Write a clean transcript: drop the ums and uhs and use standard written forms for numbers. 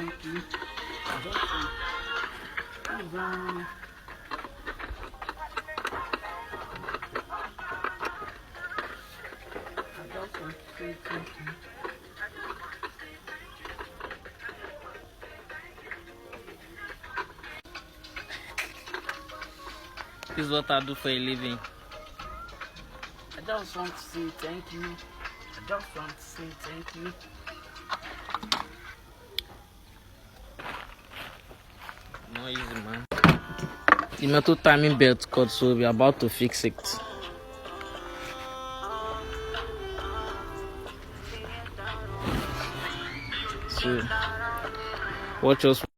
thank you. I just want to say thank you. This is what I do for a living. I just want to say thank you. I just want to say thank you. No easy, man. The metal timing belt cut, so we're about to fix it. So watch us.